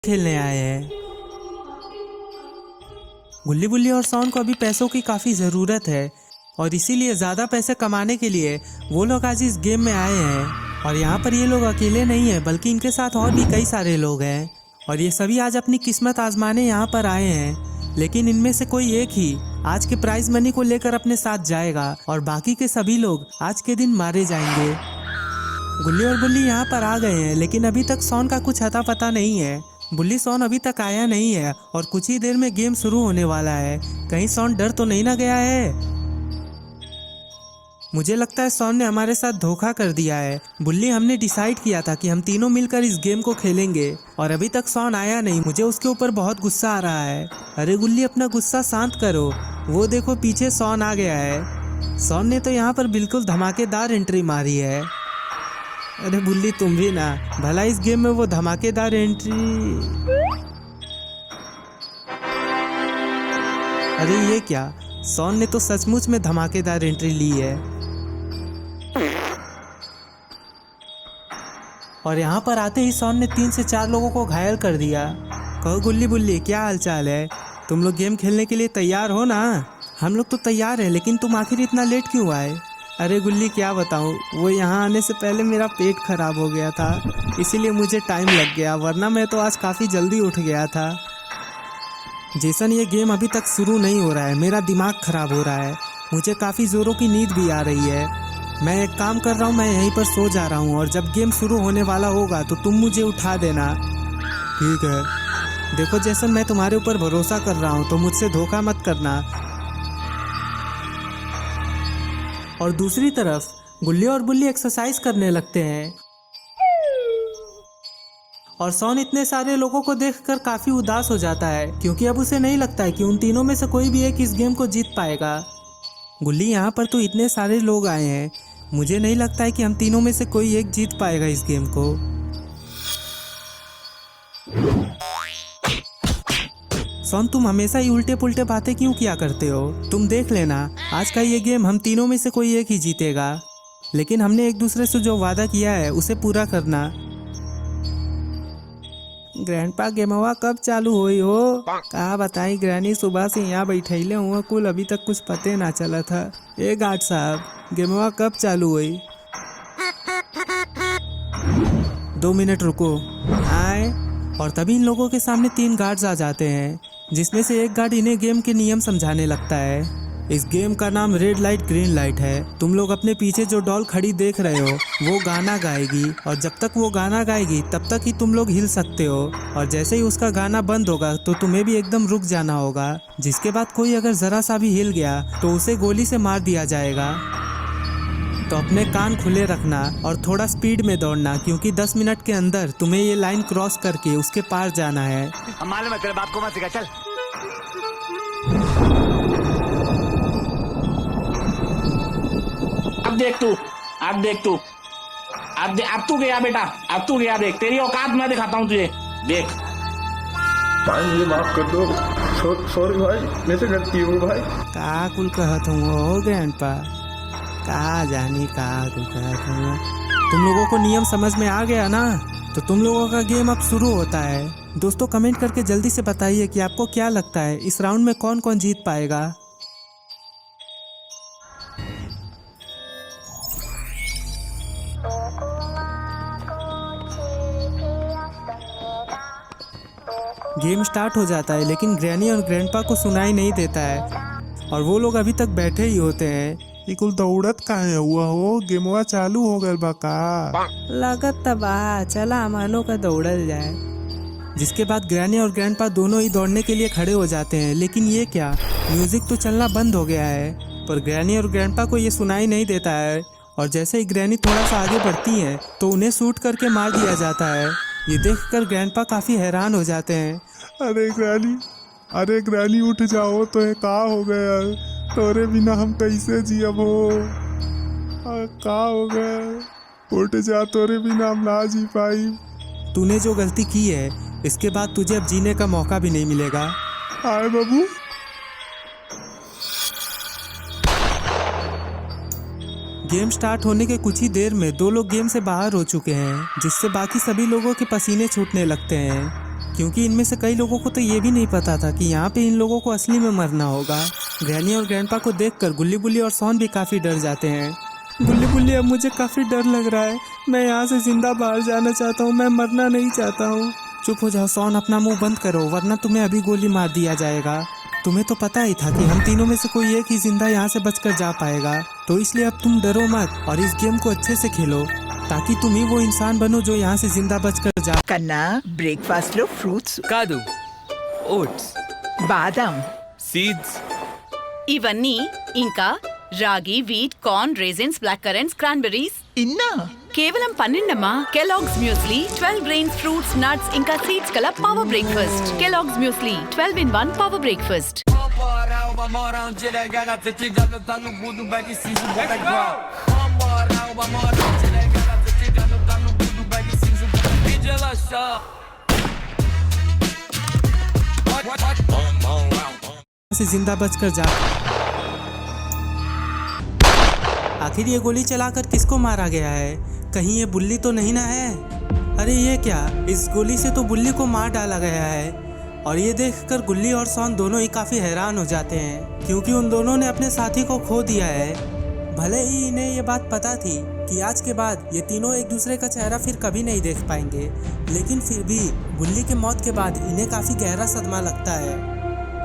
खेलने आए हैं। गुल्ली बुल्ली और सॉन को अभी पैसों की काफ़ी ज़रूरत है और इसीलिए ज़्यादा पैसे कमाने के लिए वो लोग आज इस गेम में आए हैं। और यहाँ पर ये लोग अकेले नहीं हैं बल्कि इनके साथ और भी कई सारे लोग हैं और ये सभी आज अपनी किस्मत आजमाने यहाँ पर आए हैं। लेकिन इनमें से कोई एक ही आज के प्राइज मनी को लेकर अपने साथ जाएगा और बाकी के सभी लोग आज के दिन मारे जाएंगे। गुल्ली और बुल्ली यहाँ पर आ गए हैं लेकिन अभी तक सॉन का कुछ अता पता नहीं है। बुल्ली सॉन अभी तक आया नहीं है और कुछ ही देर में गेम शुरू होने वाला है। कहीं सॉन डर तो नहीं ना गया है? मुझे लगता है सॉन ने हमारे साथ धोखा कर दिया है। बुल्ली, हमने डिसाइड किया था कि हम तीनों मिलकर इस गेम को खेलेंगे और अभी तक सॉन आया नहीं। मुझे उसके ऊपर बहुत गुस्सा आ रहा है। अरे गुल्ली, अपना गुस्सा शांत करो। वो देखो पीछे सॉन आ गया है। सॉन ने तो यहाँ पर बिल्कुल धमाकेदार एंट्री मारी है। अरे बुल्ली, तुम भी ना, भला इस गेम में वो धमाकेदार एंट्री। अरे ये क्या, सॉन ने तो सचमुच में धमाकेदार एंट्री ली है। और यहाँ पर आते ही सॉन ने 3 से 4 लोगों को घायल कर दिया। कहो गुल्ली बुल्ली, क्या हालचाल है? तुम लोग गेम खेलने के लिए तैयार हो ना? हम लोग तो तैयार हैं, लेकिन तुम आखिर इतना लेट क्यों आए? अरे गुल्ली, क्या बताऊँ, वो यहाँ आने से पहले मेरा पेट खराब हो गया था, इसीलिए मुझे टाइम लग गया, वरना मैं तो आज काफ़ी जल्दी उठ गया था। जेसन, ये गेम अभी तक शुरू नहीं हो रहा है, मेरा दिमाग खराब हो रहा है, मुझे काफ़ी ज़ोरों की नींद भी आ रही है। मैं एक काम कर रहा हूँ, मैं यहीं पर सो जा रहा हूँ और जब गेम शुरू होने वाला होगा तो तुम मुझे उठा देना। ठीक है। देखो जेसन, मैं तुम्हारे ऊपर भरोसा कर रहा हूँ, तो मुझसे धोखा मत करना। और दूसरी तरफ गुल्ली और बुल्ली एक्सरसाइज करने लगते हैं और सॉन इतने सारे लोगों को देखकर काफी उदास हो जाता है क्योंकि अब उसे नहीं लगता है कि उन तीनों में से कोई भी एक इस गेम को जीत पाएगा। गुल्ली, यहाँ पर तो इतने सारे लोग आए हैं, मुझे नहीं लगता है कि हम तीनों में से कोई एक जीत पाएगा इस गेम को। सॉन, तुम हमेशा ही उल्टे पुल्टे बातें क्यों किया करते हो? तुम देख लेना, आज का ये गेम हम तीनों में से कोई एक ही जीतेगा, लेकिन हमने एक दूसरे से जो वादा किया है उसे पूरा करना। ग्रैंडपा, गेमवा कब चालू हुई हो? कहा बताई ग्रैनी, सुबह से यहाँ बैठैले हुआ, कुल अभी तक कुछ पते ना चला था। ए गार्ड साहब, गेमवा कब चालू हुई? 2 मिनट रुको, आए। और तभी इन लोगों के सामने 3 गार्ड्स आ जाते हैं, जिसमें से एक गार्ड इन्हें गेम के नियम समझाने लगता है। इस गेम का नाम रेड लाइट ग्रीन लाइट है। तुम लोग अपने पीछे जो डॉल खड़ी देख रहे हो वो गाना गाएगी और जब तक वो गाना गाएगी तब तक ही तुम लोग हिल सकते हो और जैसे ही उसका गाना बंद होगा तो तुम्हें भी एकदम रुक जाना होगा, जिसके बाद कोई अगर जरा सा भी हिल गया तो उसे गोली से मार दिया जाएगा। तो अपने कान खुले रखना और थोड़ा स्पीड में दौड़ना क्योंकि 10 मिनट के अंदर तुम्हें ये लाइन क्रॉस करके उसके पार जाना है। मालूम है, तेरे बाप को मत सिखा, चल। अब तू गया बेटा, अब तू गया, देख तेरी औकात मैं दिखाता हूँ तुझे, देख। भाई मुझे माफ कर दो, सॉरी भाई, मेरे से गलती हो भाई। का कुल कहत हूँ ग्रैंडपा, कहा जानी कहा कुल कहत हूँ। तुम लोगों को नियम समझ में आ गया ना? तो तुम लोगों का गेम अब शुरू होता है। दोस्तों, कमेंट करके जल्दी से बताइए कि आपको क्या लगता है इस राउंड में कौन कौन जीत पाएगा। गेम स्टार्ट हो जाता है लेकिन ग्रैनी और ग्रैंडपा को सुनाई नहीं देता है और वो लोग अभी तक बैठे ही होते हैं। कुल दौड़त काहे हुआ हो? गेमवा चालू हो गल बा का? लागत तबा, चला मानो का दौड़ल जाए। जिसके बाद ग्रैनी और ग्रैंडपा दोनों ही दौड़ने के लिए खड़े हो जाते हैं, लेकिन ये क्या, म्यूजिक तो चलना बंद हो गया है। पर ग्रैनी और ग्रैंडपा को ये सुनाई नहीं देता है और जैसे ही ग्रैनी थोड़ा सा आगे बढ़ती हैं तो उन्हें शूट करके मार दिया जाता है। ये देखकर ग्रैंडपा काफी हैरान हो जाते हैं। अरे ग्रैनी उठ जाओ, तो ये का हो गया? तोरे बिना हम कैसे जियब हो? का हो गया? उठ जा, तोरे बिना हम ना जी पाई। तूने जो गलती की है इसके बाद तुझे अब जीने का मौका भी नहीं मिलेगा। आए बाबू। गेम स्टार्ट होने के कुछ ही देर में 2 लोग गेम से बाहर हो चुके हैं, जिससे बाकी सभी लोगों के पसीने छूटने लगते हैं। क्योंकि इनमें से कई लोगों को तो ये भी नहीं पता था कि यहाँ पे इन लोगों को असली में मरना होगा। ग्रैनी और ग्रैंडपा को देखकर गुल्ली बुल्ली और सॉन भी काफ़ी डर जाते हैं। गुल्ली बुल्ली, अब मुझे काफ़ी डर लग रहा है, मैं यहाँ से जिंदा बाहर जाना चाहता हूँ, मैं मरना नहीं चाहता हूँ। चुप हो जाओ सॉन, अपना मुंह बंद करो वरना तुम्हें अभी गोली मार दिया जाएगा। तुम्हें तो पता ही था कि हम तीनों में से कोई एक ही जिंदा यहाँ से बचकर जा पाएगा, तो इसलिए अब तुम डरो मत और इस गेम को अच्छे से खेलो ताकि तुम ही वो इंसान बनो जो यहाँ से जिंदा बचकर जा। కన్నా బ్రేక్ఫాస్ట్ లో ఫ్రూట్స్ కాదు, ఓట్స్, బాదం సీడ్స్. ఇవన్నీ ఇంకా ragi, wheat, corn, raisins, black currants, cranberries ఇన్నా కేవలం 12 అమ్మా. Kellogg's muesli 12 grains, fruits, nuts ఇంకా సీడ్స్ గల power breakfast. Kellogg's muesli 12 in 1 power breakfast. से जिंदा बचकर जा। आखिर ये गोली चलाकर किसको मारा गया है? कहीं ये बुल्ली तो नहीं ना है? अरे ये क्या, इस गोली से तो बुल्ली को मार डाला गया है। और ये देखकर गुल्ली और सॉन दोनों ही काफ़ी हैरान हो जाते हैं क्योंकि उन दोनों ने अपने साथी को खो दिया है। भले ही इन्हें ये बात पता थी कि आज के बाद ये तीनों एक दूसरे का चेहरा फिर कभी नहीं देख पाएंगे, लेकिन फिर भी बुल्ली के मौत के बाद इन्हें काफ़ी गहरा सदमा लगता है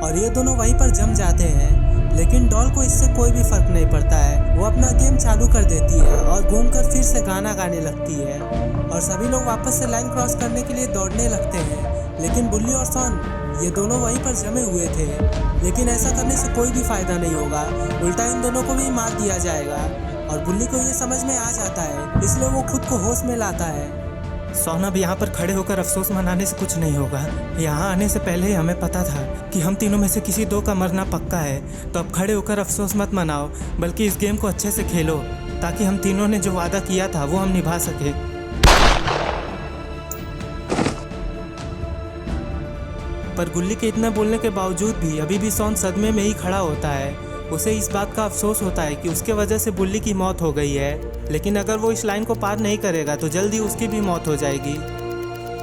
और ये दोनों वहीं पर जम जाते हैं। लेकिन डॉल को इससे कोई भी फर्क नहीं पड़ता है, वो अपना गेम चालू कर देती है और घूमकर फिर से गाना गाने लगती है और सभी लोग वापस से लाइन क्रॉस करने के लिए दौड़ने लगते हैं। लेकिन बुल्ली और सॉन ये दोनों वहीं पर जमे हुए थे, लेकिन ऐसा करने से कोई भी फायदा नहीं होगा, उल्टा इन दोनों को भी मार दिया जाएगा। और बुल्ली को ये समझ में आ जाता है, इसलिए वो खुद को होश में लाता है। सॉन, अब यहाँ पर खड़े होकर अफसोस मनाने से कुछ नहीं होगा। यहाँ आने से पहले ही हमें पता था कि हम तीनों में से किसी दो का मरना पक्का है, तो अब खड़े होकर अफसोस मत मनाओ, बल्कि इस गेम को अच्छे से खेलो ताकि हम तीनों ने जो वादा किया था वो हम निभा सके। पर गुल्ली के इतना बोलने के बावजूद भी अभी भी सॉन सदमे में ही खड़ा होता है। उसे इस बात का अफसोस होता है कि उसके वजह से बुल्ली की मौत हो गई है, लेकिन अगर वो इस लाइन को पार नहीं करेगा तो जल्दी उसकी भी मौत हो जाएगी।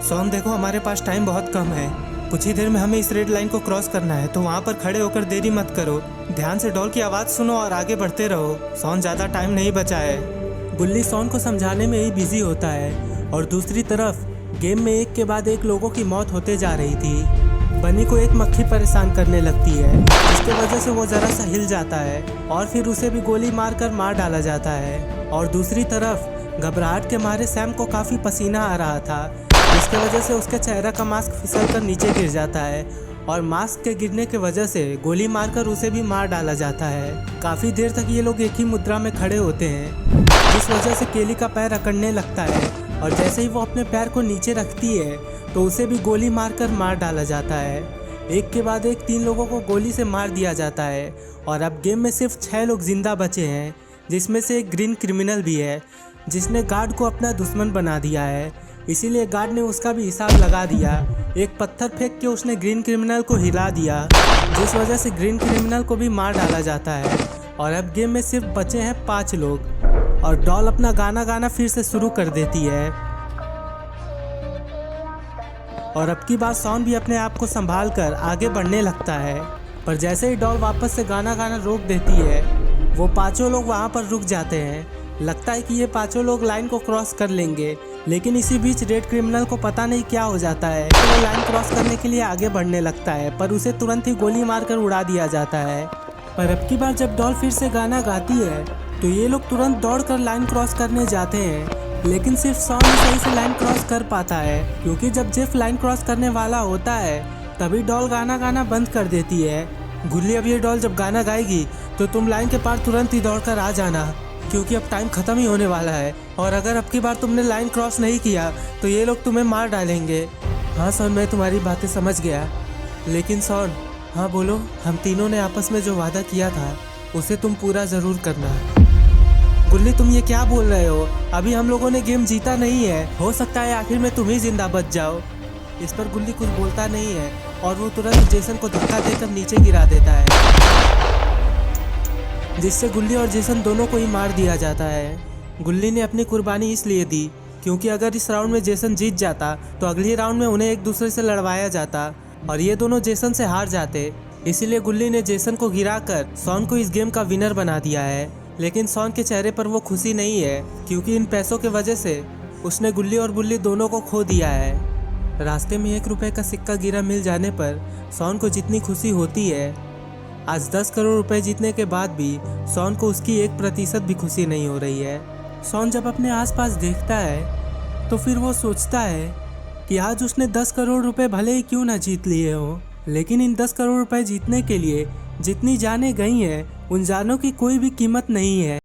सॉन देखो, हमारे पास टाइम बहुत कम है, कुछ ही देर में हमें इस रेड लाइन को क्रॉस करना है, तो वहाँ पर खड़े होकर देरी मत करो, ध्यान से डॉल की आवाज़ सुनो और आगे बढ़ते रहो। सॉन, ज़्यादा टाइम नहीं बचा है। गुल्ली सॉन को समझाने में ही बिजी होता है और दूसरी तरफ गेम में एक के बाद एक लोगों की मौत होते जा रही थी। बनी को एक मक्खी परेशान करने लगती है, जिसके वजह से वो ज़रा सा हिल जाता है और फिर उसे भी गोली मारकर मार डाला जाता है। और दूसरी तरफ घबराहट के मारे सैम को काफ़ी पसीना आ रहा था, जिसके वजह से उसके चेहरा का मास्क फिसलकर नीचे गिर जाता है और मास्क के गिरने की वजह से गोली मारकर उसे भी मार डाला जाता है। काफ़ी देर तक ये लोग एक ही मुद्रा में खड़े होते हैं, जिस वजह से केली का पैर अकड़ने लगता है और जैसे ही वो अपने पैर को नीचे रखती है तो उसे भी गोली मारकर मार डाला जाता है। एक के बाद एक 3 लोगों को गोली से मार दिया जाता है और अब गेम में सिर्फ 6 लोग जिंदा बचे हैं, जिसमें से एक ग्रीन क्रिमिनल भी है जिसने गार्ड को अपना दुश्मन बना दिया है, इसीलिए गार्ड ने उसका भी हिसाब लगा दिया। एक पत्थर फेंक के उसने ग्रीन क्रिमिनल को हिला दिया, जिस वजह से ग्रीन क्रिमिनल को भी मार डाला जाता है। और अब गेम में सिर्फ बचे हैं 5 लोग और डॉल अपना गाना गाना फिर से शुरू कर देती है। और अब की बार सॉन भी अपने आप को संभाल कर आगे बढ़ने लगता है, पर जैसे ही डॉल वापस से गाना गाना रोक देती है, वो 5 लोग वहाँ पर रुक जाते हैं। लगता है कि ये 5 लोग लाइन को क्रॉस कर लेंगे, लेकिन इसी बीच रेड क्रिमिनल को पता नहीं क्या हो जाता है कि वो लाइन क्रॉस करने के लिए आगे बढ़ने लगता है, पर उसे तुरंत ही गोली मारकर उड़ा दिया जाता है। पर अब की बार जब डॉल फिर से गाना गाती है तो ये लोग तुरंत दौड़कर लाइन क्रॉस करने जाते हैं, लेकिन सिर्फ सॉन ही सही से लाइन क्रॉस कर पाता है, क्योंकि जब जेफ लाइन क्रॉस करने वाला होता है तभी डॉल गाना गाना बंद कर देती है। गुल्ली, अब ये डॉल जब गाना गाएगी तो तुम लाइन के पार तुरंत ही दौड़कर आ जाना, क्योंकि अब टाइम ख़त्म ही होने वाला है और अगर अब की बार तुमने लाइन क्रॉस नहीं किया तो ये लोग तुम्हें मार डालेंगे। हाँ सॉन, मैं तुम्हारी बातें समझ गया, लेकिन सॉन, हाँ बोलो, हम तीनों ने आपस में जो वादा किया था उसे तुम पूरा ज़रूर करना। गुल्ली, तुम ये क्या बोल रहे हो? अभी हम लोगों ने गेम जीता नहीं है, हो सकता है आखिर में तुम ही जिंदा बच जाओ। इस पर गुल्ली कुछ बोलता नहीं है और वो तुरंत जेसन को धक्का देकर नीचे गिरा देता है, जिससे गुल्ली और जेसन दोनों को ही मार दिया जाता है। गुल्ली ने अपनी कुर्बानी इसलिए दी क्योंकि अगर इस राउंड में जेसन जीत जाता तो अगले राउंड में उन्हें एक दूसरे से लड़वाया जाता और ये दोनों जेसन से हार जाते। इसीलिए गुल्ली ने जेसन को गिराकर शॉन को इस गेम का विनर बना दिया है। लेकिन शॉन के चेहरे पर वो खुशी नहीं है, क्योंकि इन पैसों के वजह से उसने गुल्ली और बुल्ली दोनों को खो दिया है। रास्ते में 1 रुपए का सिक्का गिरा मिल जाने पर शॉन को जितनी खुशी होती है, आज 10 करोड़ रुपए जीतने के बाद भी शॉन को उसकी 1% भी खुशी नहीं हो रही है। शॉन जब अपने आसपास देखता है तो फिर वो सोचता है कि आज उसने 10 करोड़ रुपए भले ही क्यों ना जीत लिए हो, लेकिन इन 10 करोड़ रुपए जीतने के लिए जितनी जानें गई हैं उन जानों की कोई भी कीमत नहीं है।